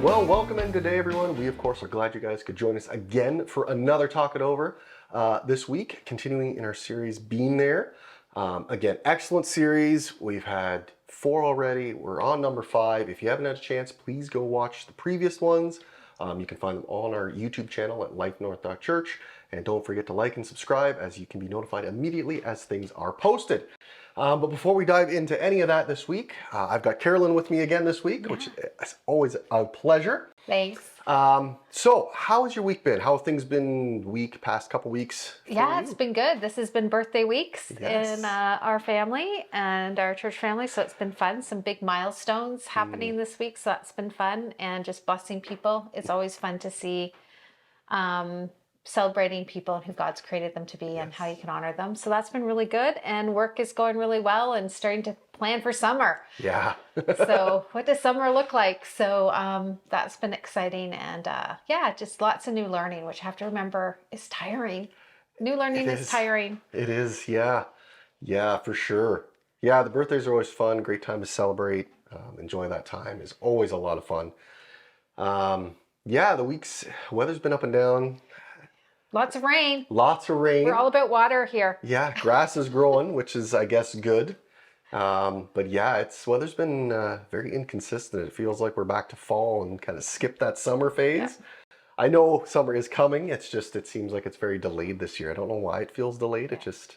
Well, welcome and good day, everyone. We, of course, are glad you guys could join us again for another Talk It Over this week, continuing in our series, Being There. Again, excellent series. We've had 4 already. We're on number 5. If you haven't had a chance, please go watch the previous ones. You can find them all on our YouTube channel at LifeNorth.Church. And don't forget to like and subscribe, as you can be notified immediately as things are posted. But before we dive into any of that this week, I've got Carolyn with me again this week, which is always a pleasure. Thanks. So how has your week been? How have things been past couple weeks? Yeah, it's been good. This has been birthday weeks Yes. in our family and our church family. So it's been fun. Some big milestones happening this week. So that's been fun. And just blessing people. It's always fun to see celebrating people and who God's created them to be and how you can honor them. So that's been really good. And work is going really well and starting to plan for summer. Yeah. So what does summer look like? So that's been exciting. And just lots of new learning, which I have to remember is tiring. New learning is tiring. It is, yeah. Yeah, for sure. Yeah, the birthdays are always fun. Great time to celebrate. Enjoy that time is always a lot of fun. The weather's been up and down. Lots of rain. Lots of rain. We're all about water here. Yeah, grass is growing, which is, I guess, good. But yeah, weather's been very inconsistent. It feels like we're back to fall and kind of skipped that summer phase. Yeah. I know summer is coming. It's just, it seems like it's very delayed this year. I don't know why it feels delayed. It just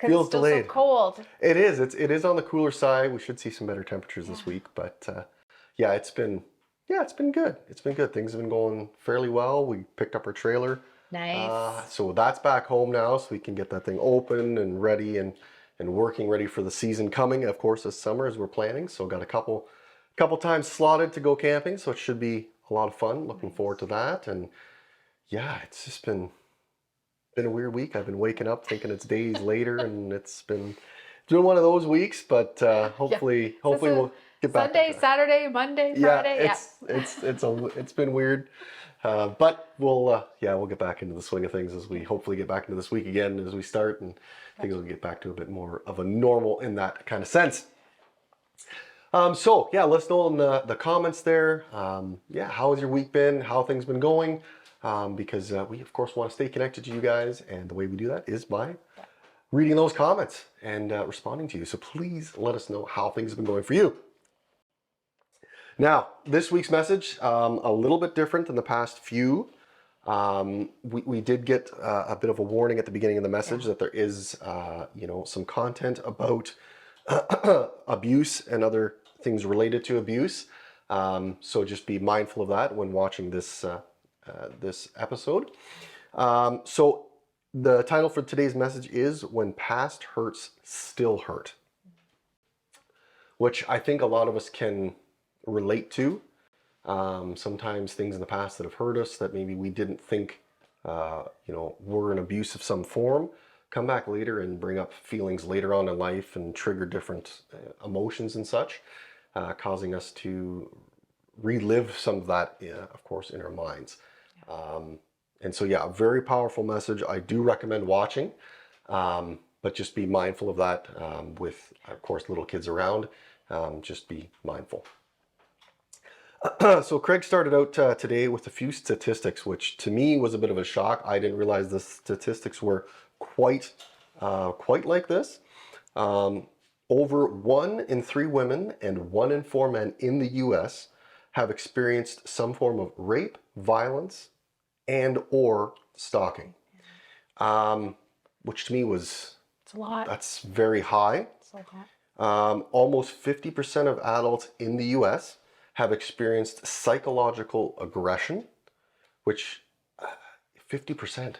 feels delayed. It's still so cold. It is. It is on the cooler side. We should see some better temperatures this week. But it's been good. It's been good. Things have been going fairly well. We picked up our trailer. Nice. So that's back home now, so we can get that thing open and ready and working ready for the season coming, of course, this summer as we're planning. So got a couple times slotted to go camping, so it should be a lot of fun. Looking forward to that. And yeah, it's just been a weird week. I've been waking up thinking it's days later, and it's been one of those weeks. But hopefully we'll get back. Sunday, Saturday, Monday, Friday. It's been weird. But we'll get back into the swing of things as we hopefully get back into this week again as we start, and things will get back to a bit more of a normal in that kind of sense. Let us know in the comments there. How has your week been? How have things been going? Because we of course want to stay connected to you guys, and the way we do that is by reading those comments and responding to you. So please let us know how things have been going for you. Now, this week's message, a little bit different than the past few. We did get a bit of a warning at the beginning of the message that there is, some content about abuse and other things related to abuse. So just be mindful of that when watching this episode. So the title for today's message is When Past Hurts Still Hurt, which I think a lot of us can relate to. Sometimes things in the past that have hurt us that maybe we didn't think were an abuse of some form come back later and bring up feelings later on in life and trigger different emotions and such, causing us to relive some of that, of course, in our minds. A very powerful message. I do recommend watching, but just be mindful of that with, of course, little kids around. Just be mindful. So Craig started out today with a few statistics, which to me was a bit of a shock. I didn't realize the statistics were quite like this. Over 1 in 3 women and 1 in 4 men in the U.S. have experienced some form of rape, violence, and or stalking, which to me it's a lot. That's very high. It's a lot. Almost 50% of adults in the U.S. have experienced psychological aggression, which 50%,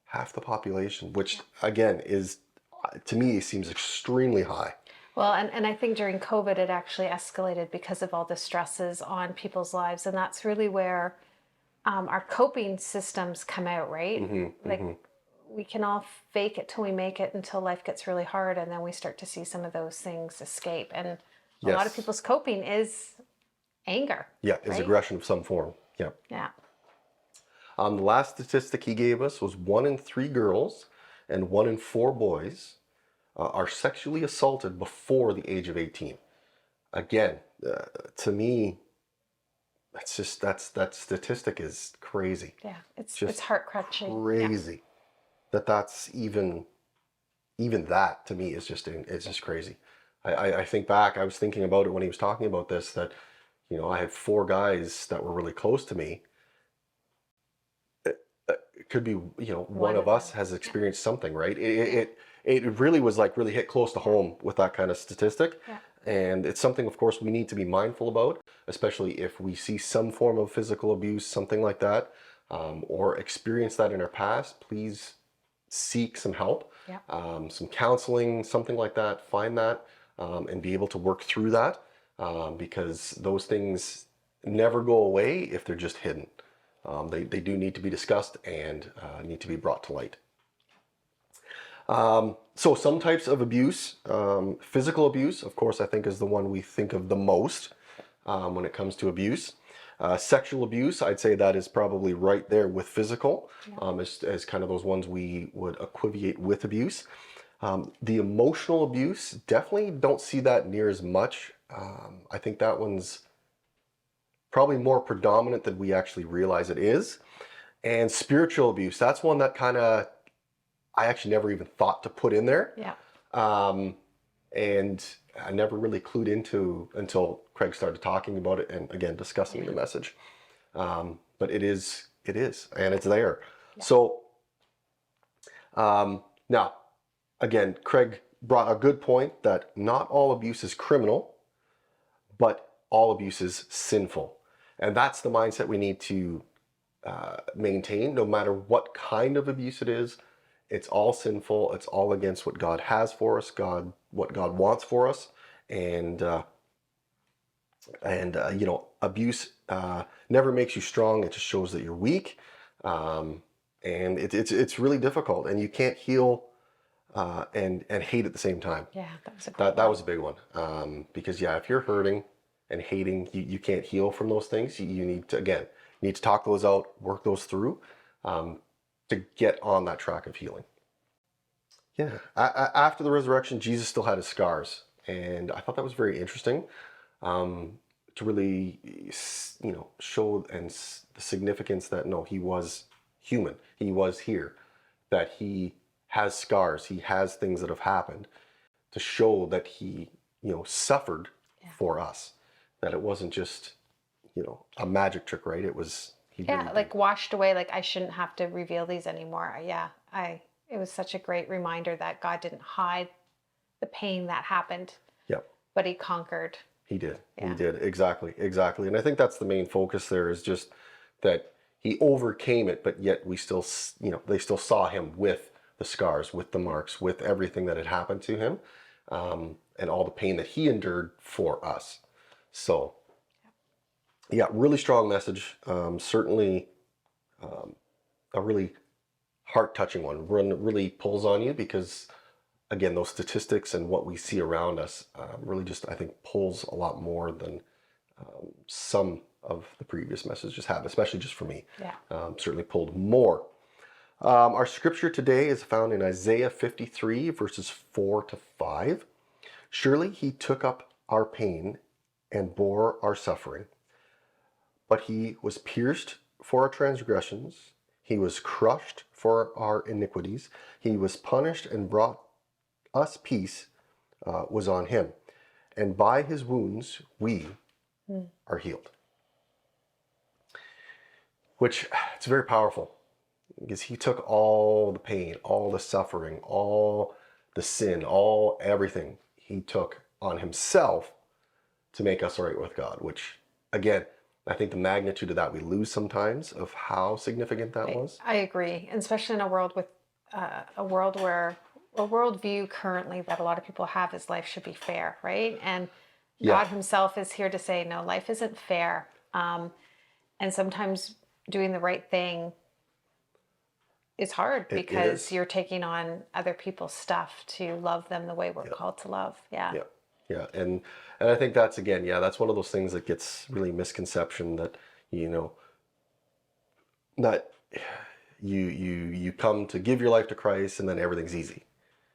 half the population, which again is, to me, seems extremely high. Well, and I think during COVID, it actually escalated because of all the stresses on people's lives. And that's really where our coping systems come out, right? We can all fake it till we make it until life gets really hard. And then we start to see some of those things escape. And a lot of people's coping is anger. Yeah, is aggression of some form. Yeah. Yeah. The last statistic he gave us was 1 in 3 girls and 1 in 4 boys are sexually assaulted before the age of 18. Again, to me, that statistic is crazy. Yeah, it's Just heart crunching. crazy. That's even that to me is it's just crazy. I think back, I was thinking about it when he was talking about this, that, I had 4 guys that were really close to me. It could be, one of us them. has experienced something, right? It really was like really hit close to home with that kind of statistic. Yeah. And it's something, of course, we need to be mindful about, especially if we see some form of physical abuse, something like that, or experience that in our past. Please seek some help, Yeah. some counseling, something like that. Find that, and be able to work through that, because those things never go away if they're just hidden. They do need to be discussed and need to be brought to light. So some types of abuse, physical abuse, of course, I think is the one we think of the most when it comes to abuse. Sexual abuse, I'd say that is probably right there with physical, as kind of those ones we would equivocate with abuse. The emotional abuse, definitely don't see that near as much. I think that one's probably more predominant than we actually realize it is. And spiritual abuse, that's one that kind of, I actually never even thought to put in there. Yeah. And I never really clued into until Craig started talking about it and again discussing the message. But it is, and it's there. Yeah. So now, again, Craig brought a good point that not all abuse is criminal, but all abuse is sinful. And that's the mindset we need to maintain, no matter what kind of abuse it is. It's all sinful. It's all against what God has for us, what God wants for us, and abuse never makes you strong. It just shows that you're weak, and it's really difficult, and you can't heal and hate at the same time. Yeah, that was a that was a big one, because if you're hurting and hating, you can't heal from those things. You need to talk those out, work those through, to get on that track of healing. Yeah. After the resurrection, Jesus still had his scars. And I thought that was very interesting, to really, show the significance that, no, he was human. He was here, that he has scars. He has things that have happened to show that he, suffered for us, that it wasn't just, a magic trick, right? It was, like washed away. Like, I shouldn't have to reveal these anymore. It was such a great reminder that God didn't hide the pain that happened. Yep. But he conquered. He did. Yeah. He did. Exactly. And I think that's the main focus there, is just that he overcame it, but yet we still, they still saw him with the scars, with the marks, with everything that had happened to him, and all the pain that he endured for us. So, really strong message. Certainly a really heart-touching one. Really pulls on you, because again, those statistics and what we see around us really just, I think, pulls a lot more than some of the previous messages have, especially just for me. Certainly pulled more. Our scripture today is found in Isaiah 53 verses 4-5. Surely he took up our pain and bore our suffering, but he was pierced for our transgressions. He was crushed for our iniquities. He was punished and brought us peace, was on him. And by his wounds, we are healed. Which, it's very powerful, because he took all the pain, all the suffering, all the sin, everything he took on himself to make us right with God, which, again, I think the magnitude of that we lose sometimes, of how significant that was. I agree, and especially in a world with a worldview currently that a lot of people have is life should be fair, right? And God himself is here to say, no, life isn't fair. And sometimes doing the right thing is hard, because you're taking on other people's stuff to love them the way we're called to love. Yeah, and I think that's, again, that's one of those things that gets really misconception, that that you come to give your life to Christ and then everything's easy.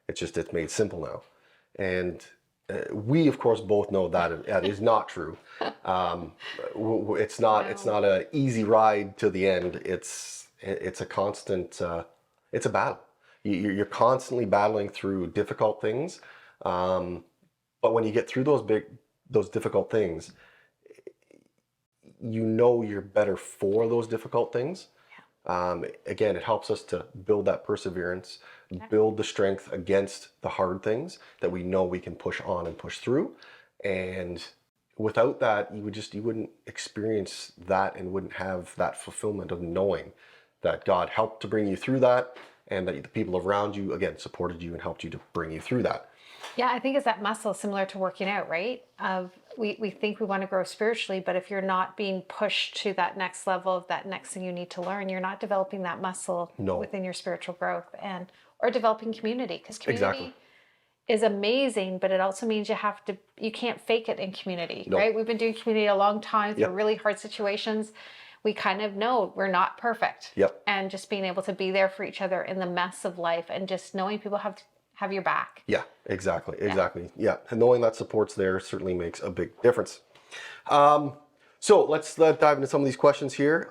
It's made simple now, and we of course both know that that is not true. Um, it's not. It's No. not a easy ride to the end. It's a constant. It's a battle. You're constantly battling through difficult things. But when you get through those difficult things, you know you're better for those difficult things. Again, it helps us to build that perseverance, build the strength against the hard things that we know we can push on and push through. And without that, you wouldn't experience that and wouldn't have that fulfillment of knowing that God helped to bring you through that, and that the people around you, again, supported you and helped you to bring you through that. Yeah, I think it's that muscle similar to working out, right? We think we want to grow spiritually, but if you're not being pushed to that next level of that next thing you need to learn, you're not developing that muscle No. within your spiritual growth or developing community, because community Exactly. is amazing, but it also means you can't fake it in community, No. right? We've been doing community a long time through Yep. really hard situations. We kind of know we're not perfect. Yep. And just being able to be there for each other in the mess of life and just knowing people have your back. Yeah, exactly. Yeah. And knowing that support's there certainly makes a big difference. So let's dive into some of these questions here.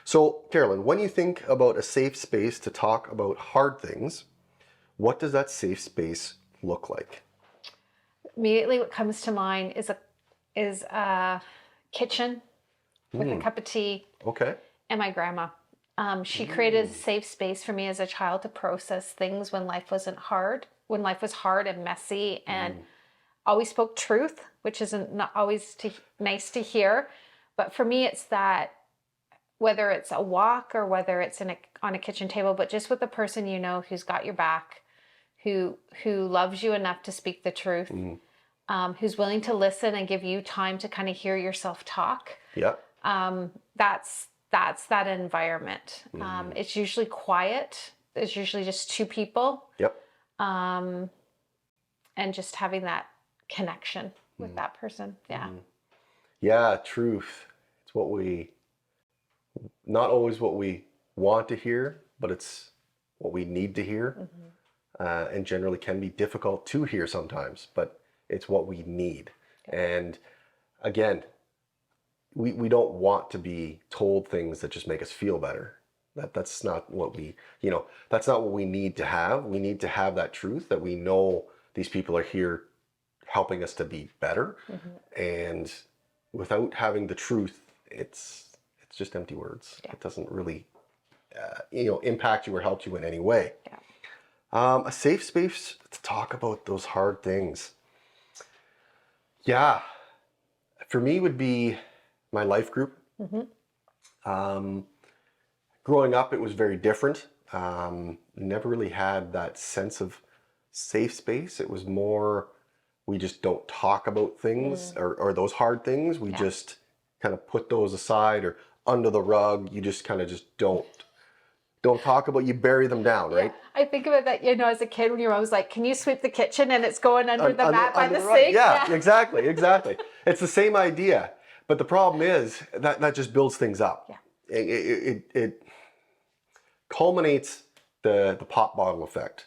So Carolyn, when you think about a safe space to talk about hard things, what does that safe space look like? Immediately what comes to mind is a kitchen with a cup of tea Okay. and my grandma. She created a safe space for me as a child to process things when life wasn't hard, when life was hard and messy, and always spoke truth, which isn't not always nice to hear. But for me, it's that whether it's a walk or whether it's on a kitchen table, but just with the person you know who's got your back, who loves you enough to speak the truth, who's willing to listen and give you time to kind of hear yourself talk. Yeah. That's that environment. It's usually quiet. There's usually just two people. Yep. And just having that connection with that person. Yeah. Yeah, truth. It's not always what we want to hear, but it's what we need to hear. And generally can be difficult to hear sometimes, but it's what we need. And again, we don't want to be told things that just make us feel better. That's not what that's not what we need to have. We need to have that truth that we know these people are here helping us to be better. And without having the truth, it's just empty words. It doesn't really impact you or help you in any way. A safe space to talk about those hard things. Yeah, for me would be my life group. Growing up, it was very different. Never really had that sense of safe space. It was more, we just don't talk about things or those hard things. We just kind of put those aside or under the rug. You just kind of just don't talk about, you bury them down, right? Yeah. I think about that, as a kid when your mom was like, can you sweep the kitchen? And it's going under the mat by the rug. sink. Yeah, exactly. It's the same idea. But the problem is that just builds things up. Yeah. It culminates the pop bottle effect,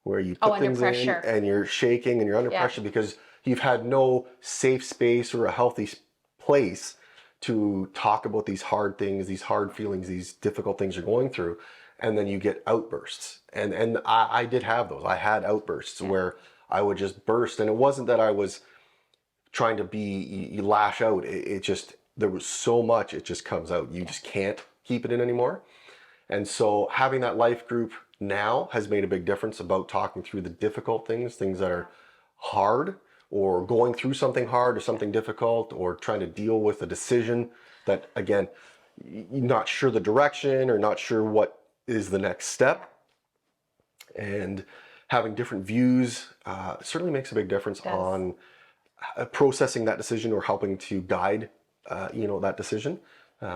where you put under things pressure. in and you're shaking and you're under pressure because you've had no safe space or a healthy place to talk about these hard things, these hard feelings, these difficult things you're going through. And then you get outbursts. And I did have those. I had outbursts where I would just burst. And it wasn't that I was trying to you lash out. It just, there was so much, it just comes out. You just can't keep it in anymore. And so having that life group now has made a big difference about talking through the difficult things that are hard, or going through something hard or something difficult, or trying to deal with a decision that, again, you're not sure the direction or not sure what is the next step. And having different views certainly makes a big difference on processing that decision or helping to guide, that decision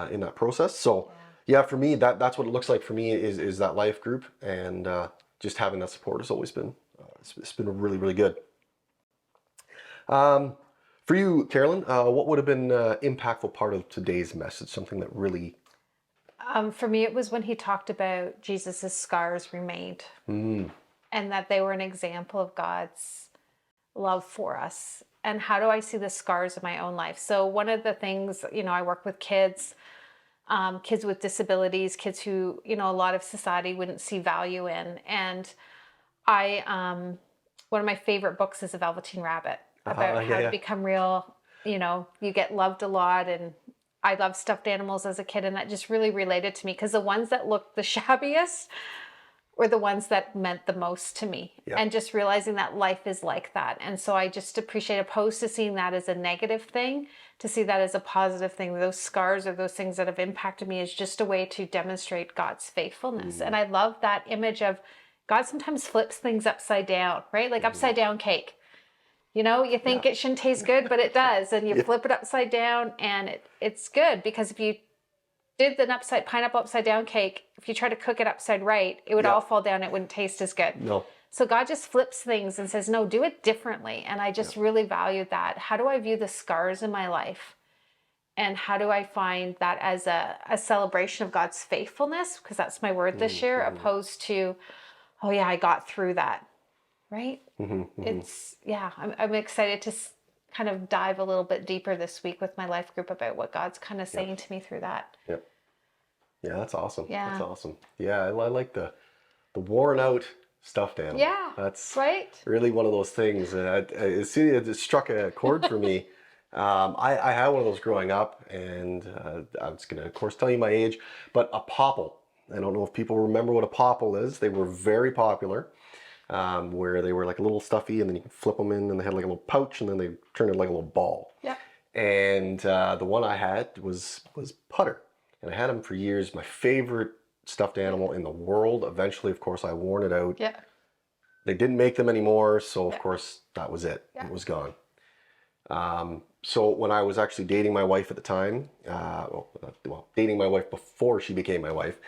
in that process. So yeah, for me, that's what it looks like for me is that life group, and just having that support has always been, it's been really, really good. For you, Carolyn, what would have been an impactful part of today's message? Something that really... For me, it was when he talked about Jesus's scars remained, and that they were an example of God's love for us? And how do I see the scars of my own life? So one of the things, I work with kids, kids with disabilities, kids who, a lot of society wouldn't see value in. And one of my favorite books is A Velveteen Rabbit, about how to become real. You get loved a lot, and I loved stuffed animals as a kid, and that just really related to me, because the ones that looked the shabbiest were the ones that meant the most to me. Yeah. And just realizing that life is like that. And so I just appreciate, opposed to seeing that as a negative thing, to see that as a positive thing. Those scars or those things that have impacted me is just a way to demonstrate God's faithfulness. And I love that image of God sometimes flips things upside down, right? Like upside down cake. You think it shouldn't taste good, but it does. And you flip it upside down, and it's good, because if you did the pineapple upside down cake, if you try to cook it upside right, it would all fall down. It wouldn't taste as good. No. So God just flips things and says, no, do it differently. And I just really valued that. How do I view the scars in my life? And how do I find that as a celebration of God's faithfulness? Because that's my word this year, opposed to, oh yeah, I got through that. Right? It's, I'm excited to kind of dive a little bit deeper this week with my life group about what God's kind of saying to me through that. Yep. Yeah, that's awesome. Yeah. That's awesome. Yeah, I like the worn out stuffed animal. Yeah. That's right. really one of those things. As soon as it struck a chord for me, I had one of those growing up, and I was going to, of course, tell you my age, but a popple. I don't know if people remember what a popple is. They were very popular. Where they were like a little stuffy, and then you can flip them in, and they had like a little pouch, and then they turned into like a little ball. Yeah. And the one I had was Putter, and I had him for years. My favorite stuffed animal in the world. Eventually, of course, I worn it out. Yeah. They didn't make them anymore, so of course that was it. Yeah. It was gone. So when I was actually dating my wife at the time, dating my wife before she became my wife,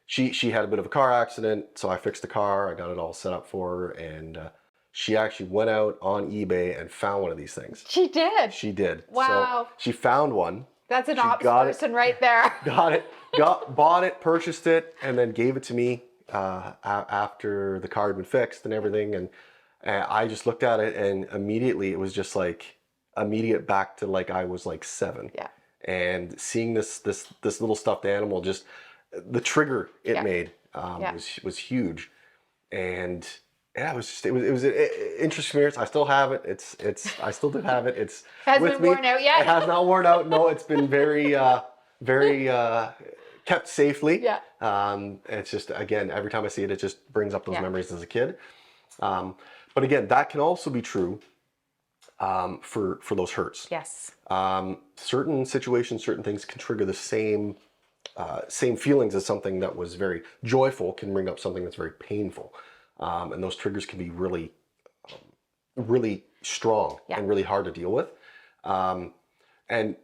she had a bit of a car accident, so I fixed the car. I got it all set up for her, and she actually went out on eBay and found one of these things. She did. She did. Wow. So she found one. That's an ops person right there. Bought it, purchased it, and then gave it to me after the car had been fixed and everything. And I just looked at it, and immediately it was just like immediate back to like I was like 7. Yeah. And seeing this little stuffed animal, just the trigger it made was huge. And it was an interesting experience. I still have it. I still do have it. It's hasn't been worn out yet. It has not worn out. No, it's been very kept safely. Yeah. It's just, again, every time I see it, it just brings up those memories as a kid. But again, that can also be true for those hurts. Yes. Certain situations, certain things can trigger the same feelings as something that was very joyful can bring up something that's very painful. And those triggers can be really, really strong and really hard to deal with. And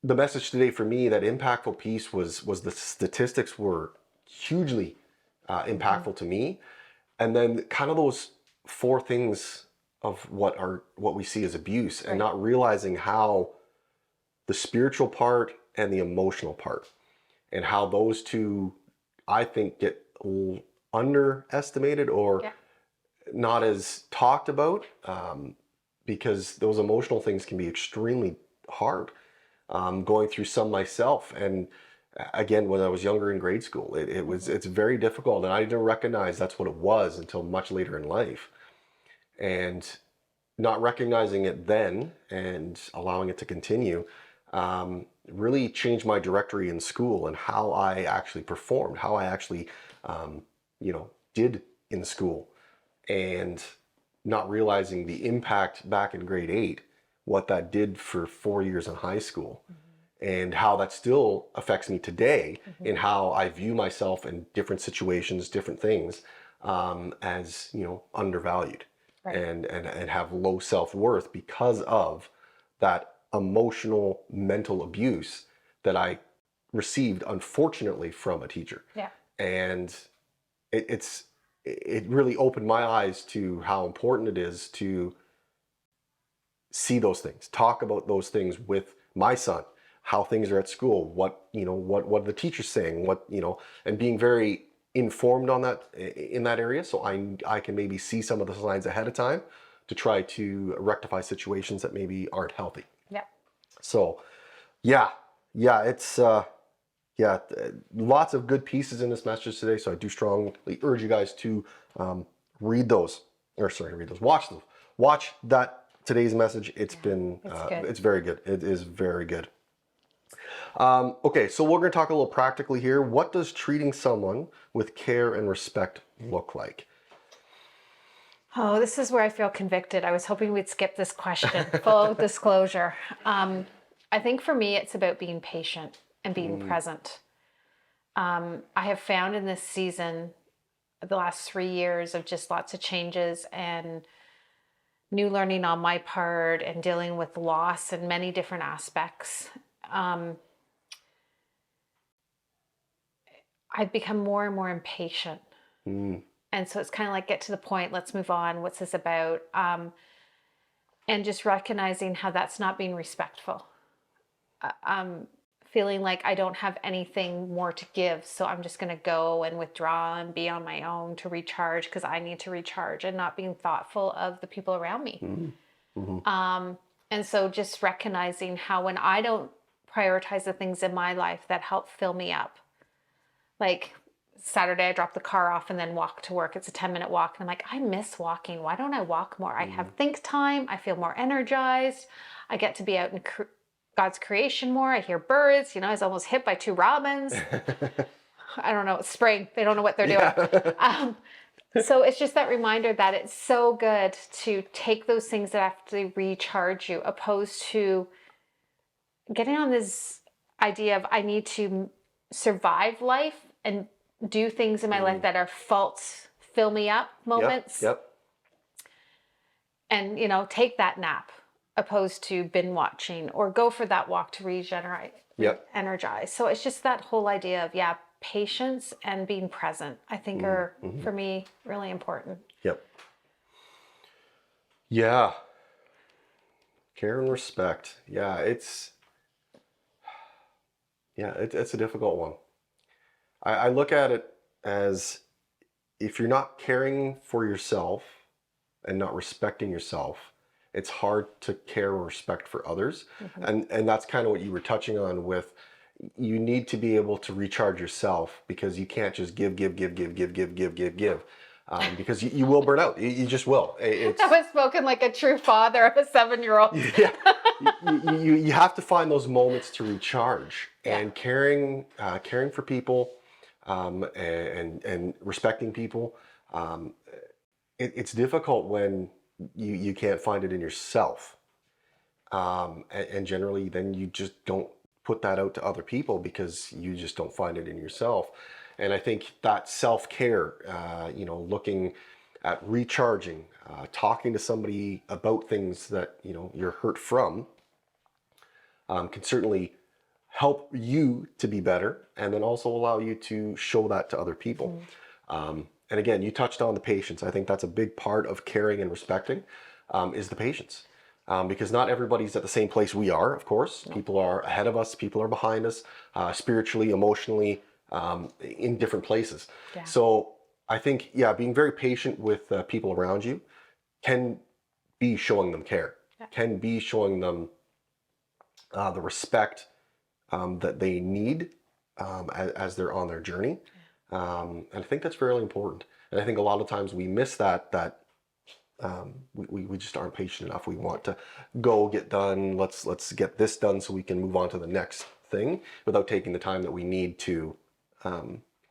the message today for me, that impactful piece was the statistics were hugely impactful to me. And then kind of those 4 things of what we see as abuse, and not realizing how the spiritual part and the emotional part, and how those two, I think, get underestimated or not as talked about, because those emotional things can be extremely hard. Going through some myself, and again, when I was younger in grade school, it's very difficult, and I didn't recognize that's what it was until much later in life. And not recognizing it then and allowing it to continue really changed my directory in school and how I actually performed, how I actually did in school, and not realizing the impact back in grade 8, what that did for 4 years in high school, and how that still affects me today in how I view myself in different situations, different things, as undervalued and have low self-worth because of that emotional, mental abuse that I received, unfortunately, from a teacher. Yeah. And it really opened my eyes to how important it is to see those things, talk about those things with my son, how things are at school, what are the teachers saying, and being very informed on that in that area, so I can maybe see some of the signs ahead of time to try to rectify situations that maybe aren't healthy. Yeah. So it's lots of good pieces in this message today. So I do strongly urge you guys to watch that today's message. It's very good. It is very good. Okay, so we're going to talk a little practically here. What does treating someone with care and respect look like? Oh, this is where I feel convicted. I was hoping we'd skip this question. Full disclosure. I think for me, it's about being patient and being present. I have found in this season, the last 3 years of just lots of changes and new learning on my part and dealing with loss in many different aspects. I've become more and more impatient. And so it's kind of like, get to the point, let's move on. What's this about? And just recognizing how that's not being respectful. Feeling like I don't have anything more to give. So I'm just going to go and withdraw and be on my own to recharge because I need to recharge, and not being thoughtful of the people around me. And so just recognizing how when I don't prioritize the things in my life that help fill me up, like Saturday, I dropped the car off and then walk to work. It's a 10-minute walk. And I'm like, I miss walking. Why don't I walk more? I have think time. I feel more energized. I get to be out in God's creation more. I hear birds. I was almost hit by 2 robins. I don't know. It's spring. They don't know what they're doing. So it's just that reminder that it's so good to take those things that actually recharge you, opposed to getting on this idea of I need to survive life and do things in my life that are false, fill me up moments. Yep. And, take that nap, opposed to binge watching or go for that walk to regenerate, energize. So it's just that whole idea of, patience and being present, I think are, for me, really important. Yep. Yeah. Care and respect. Yeah, it's a difficult one. I look at it as, if you're not caring for yourself and not respecting yourself, it's hard to care or respect for others. And that's kind of what you were touching on with, you need to be able to recharge yourself, because you can't just give. Because you will burn out. You just will. That was spoken like a true father of a 7-year-old. Yeah. You have to find those moments to recharge, and caring for people, and respecting people. It's difficult when you can't find it in yourself. And generally then you just don't put that out to other people because you just don't find it in yourself. And I think that self-care, looking at recharging, talking to somebody about things that, you're hurt from, can certainly help you to be better, and then also allow you to show that to other people. And again, you touched on the patience. I think that's a big part of caring and respecting, is the patience. Because not everybody's at the same place we are, of course. People are ahead of us, people are behind us, spiritually, emotionally, in different places. So I think, being very patient with people around you can be showing them care, can be showing them the respect that they need as they're on their journey. And I think that's fairly important. And I think a lot of times we miss that we just aren't patient enough. We want to go get done. Let's get this done so we can move on to the next thing, without taking the time that we need to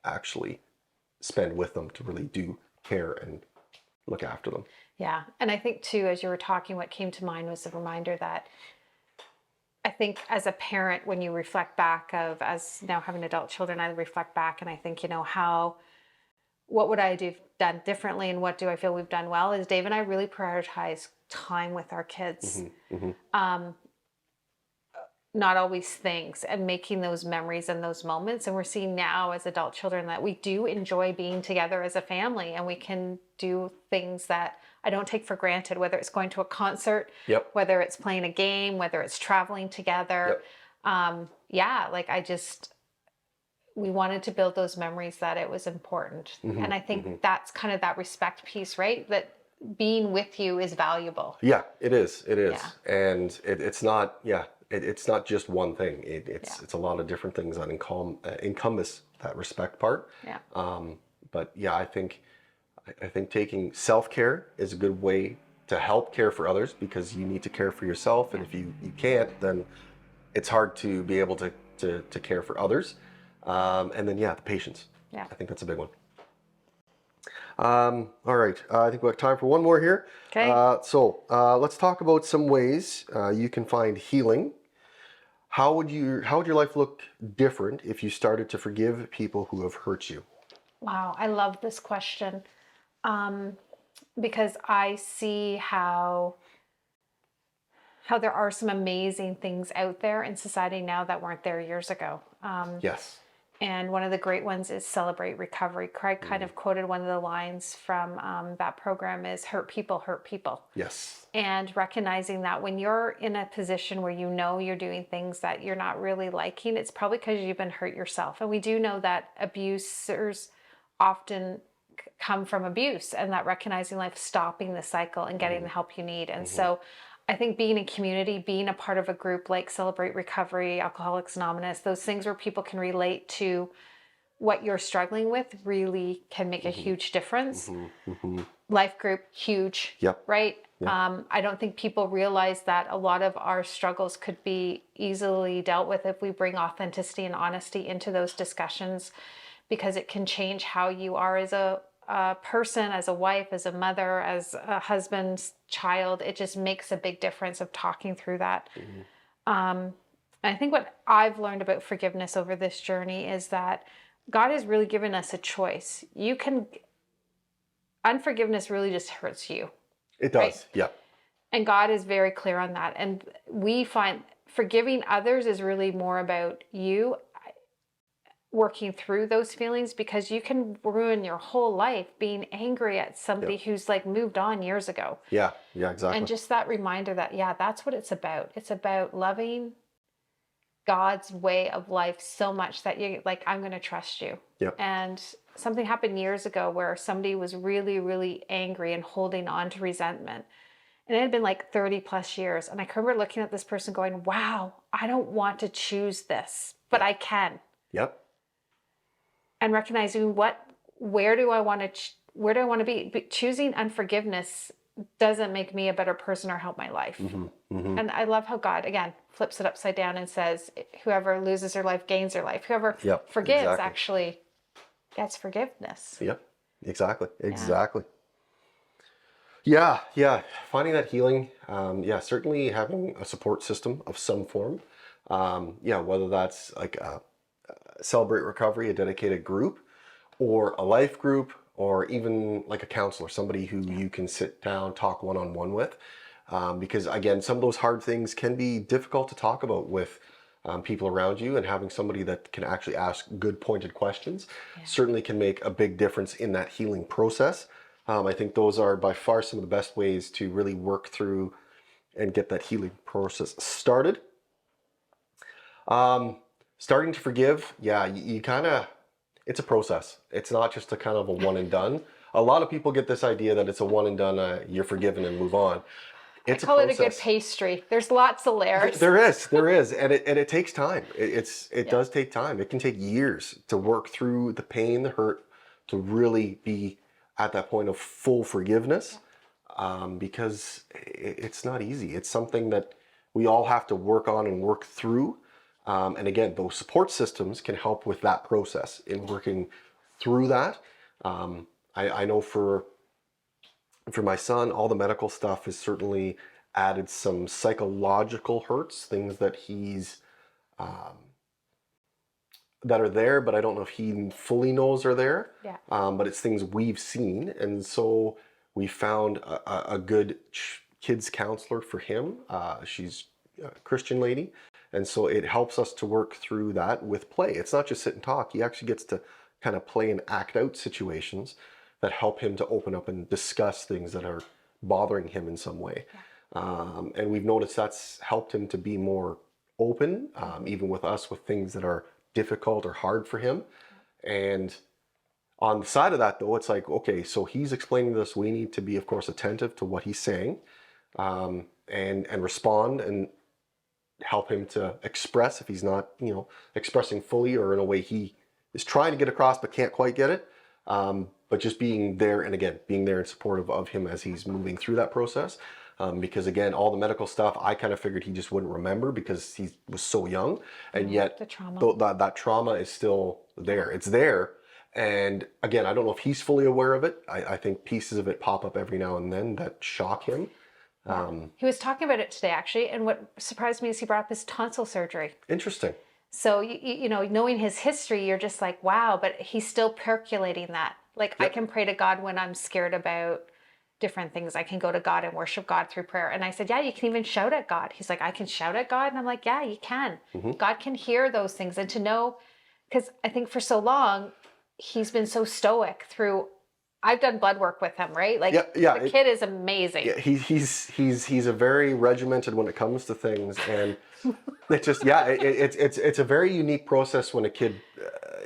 actually spend with them to really do care and look after them. Yeah. And I think too, as you were talking, what came to mind was a reminder that I think as a parent, when you reflect back as now having adult children, I reflect back and I think, what would I do done differently, and what do I feel we've done well, is Dave and I really prioritize time with our kids. Not always things, and making those memories and those moments. And we're seeing now as adult children that we do enjoy being together as a family, and we can do things that I don't take for granted, whether it's going to a concert, whether it's playing a game, whether it's traveling together. we wanted to build those memories that it was important. And I think that's kind of that respect piece, right? That being with you is valuable. Yeah, it is. It is. Yeah. And it's not, it's not just one thing. It's a lot of different things that encompass that respect part. Yeah. But yeah, I think taking self-care is a good way to help care for others, because you need to care for yourself. And if you can't, then it's hard to be able to care for others. And then, the patience. Yeah. I think that's a big one. All right. I think we have time for one more here. Okay. So let's talk about some ways you can find healing. How would your life look different if you started to forgive people who have hurt you? Wow, I love this question, because I see how there are some amazing things out there in society now that weren't there years ago. Yes. And one of the great ones is Celebrate Recovery. Craig kind of quoted one of the lines from that program is hurt people hurt people. Yes. And recognizing that when you're in a position where you know you're doing things that you're not really liking, it's probably because you've been hurt yourself. And we do know that abusers often come from abuse, and that recognizing life, stopping the cycle and getting the help you need. And so I think being in community, being a part of a group like Celebrate Recovery, Alcoholics Anonymous, those things where people can relate to what you're struggling with really can make a huge difference. Life group, huge, Yep. right? Yep. I don't think people realize that a lot of our struggles could be easily dealt with if we bring authenticity and honesty into those discussions, because it can change how you are as a person, as a wife, as a mother, as a husband, child. It just makes a big difference of talking through that. I think what I've learned about forgiveness over this journey is that God has really given us a choice. Unforgiveness really just hurts you. It does. Right? Yeah. And God is very clear on that. And we find forgiving others is really more about you working through those feelings, because you can ruin your whole life being angry at somebody who's like moved on years ago. Yeah. Yeah, exactly. And just that reminder that, that's what it's about. It's about loving God's way of life so much that you're like, I'm going to trust you. Yep. And something happened years ago where somebody was really, really angry and holding on to resentment. And it had been like 30 plus years. And I can remember looking at this person going, wow, I don't want to choose this, but I can. Yep. And recognizing where do I want to be? Choosing unforgiveness doesn't make me a better person or help my life. And I love how God, again, flips it upside down and says, whoever loses their life gains their life. Whoever forgives actually gets forgiveness. Yep. Exactly. Yeah. Finding that healing. Certainly having a support system of some form. Whether that's like a Celebrate Recovery, a dedicated group, or a life group, or even like a counselor, somebody who you can sit down, talk one-on-one with. Because again, some of those hard things can be difficult to talk about with people around you, and having somebody that can actually ask good pointed questions certainly can make a big difference in that healing process. I think those are by far some of the best ways to really work through and get that healing process started. Starting to forgive, you kind of, it's a process. It's not just a kind of a one and done. A lot of people get this idea that it's a one and done, you're forgiven and move on. It's I call it a good pastry. There's lots of layers. There is, and it takes time. It does take time. It can take years to work through the pain, the hurt, to really be at that point of full forgiveness, because it's not easy. It's something that we all have to work on and work through. And again, those support systems can help with that process in working through that. I know for my son, all the medical stuff has certainly added some psychological hurts, things that he's that are there, but I don't know if he fully knows are there. Yeah. But it's things we've seen, and so we found a good kids counselor for him. She's a Christian lady. And so it helps us to work through that with play. It's not just sit and talk. He actually gets to kind of play and act out situations that help him to open up and discuss things that are bothering him in some way. And we've noticed that's helped him to be more open, even with us, with things that are difficult or hard for him. And on the side of that, though, it's like, okay, so he's explaining this. We need to be, of course, attentive to what he's saying, and respond and help him to express if he's not, expressing fully or in a way he is trying to get across but can't quite get it. But just being there, and again, being there and supportive of him as he's moving through that process. Because again, all the medical stuff, I kind of figured he just wouldn't remember because he was so young, and yet the trauma. that trauma is still there. It's there. And again, I don't know if he's fully aware of it. I think pieces of it pop up every now and then that shock him. He was talking about it today, actually, and what surprised me is he brought up his tonsil surgery. Interesting. So, knowing his history, you're just like, wow, but he's still percolating that. Like, I can pray to God when I'm scared about different things. I can go to God and worship God through prayer. And I said, yeah, you can even shout at God. He's like, I can shout at God? And I'm like, yeah, you can. God can hear those things. And to know, because I think for so long, he's been so stoic through, I've done blood work with him, right? Like, the kid is amazing. Yeah, he's a very regimented when it comes to things, and it's just, it's a very unique process when a kid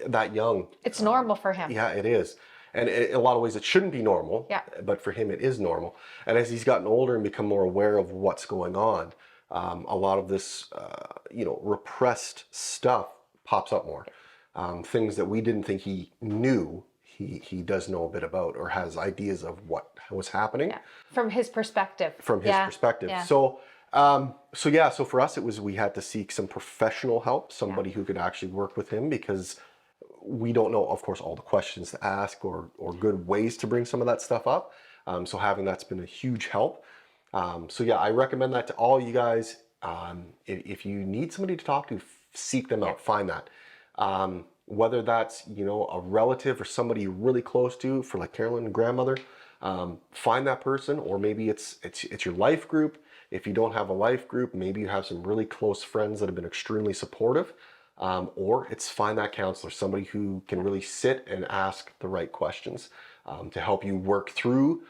that young. It's normal for him. Yeah, it is. And in a lot of ways, it shouldn't be normal. Yeah. But for him, it is normal. And as he's gotten older and become more aware of what's going on, a lot of this, repressed stuff pops up more. Things that we didn't think he knew, he does know a bit about, or has ideas of what was happening. Yeah. From his perspective. Yeah. So for us, we had to seek some professional help, somebody who could actually work with him, because we don't know, of course, all the questions to ask or good ways to bring some of that stuff up. So having that's been a huge help. I recommend that to all you guys. If you need somebody to talk to, seek them out, find that. Whether that's, a relative or somebody you're really close to, for like Carolyn and grandmother, find that person, or maybe it's your life group. If you don't have a life group, maybe you have some really close friends that have been extremely supportive. Or it's find that counselor, somebody who can really sit and ask the right questions to help you work through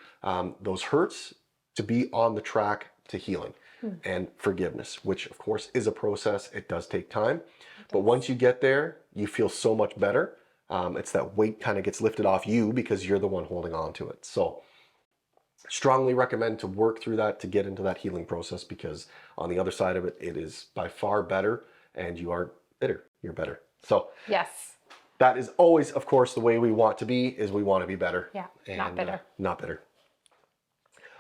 those hurts, to be on the track to healing and forgiveness, which of course is a process. It does take time, but once you get there, you feel so much better. It's that weight kind of gets lifted off you because you're the one holding on to it. So strongly recommend to work through that, to get into that healing process, because on the other side of it, it is by far better, and you are bitter. You're better. So yes, that is always, of course, the way we want to be. Is we want to be better. Yeah, and, not bitter. Not bitter.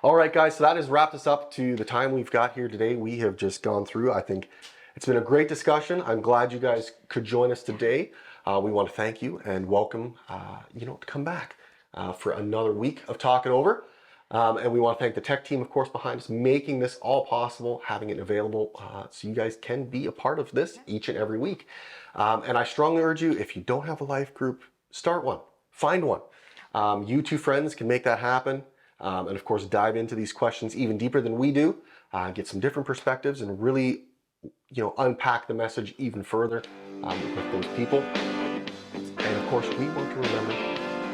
All right, guys. So that has wrapped us up to the time we've got here today. We have just gone through. I think it's been a great discussion. I'm glad you guys could join us today. We want to thank you and welcome, to come back for another week of Talking Over. And we want to thank the tech team, of course, behind us, making this all possible, having it available so you guys can be a part of this each and every week. And I strongly urge you, if you don't have a life group, start one, find one. You two friends can make that happen. And of course, dive into these questions even deeper than we do, get some different perspectives, and really, unpack the message even further with those people. And of course, we want to remember,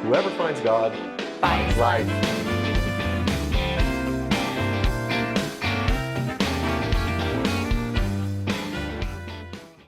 whoever finds God finds life.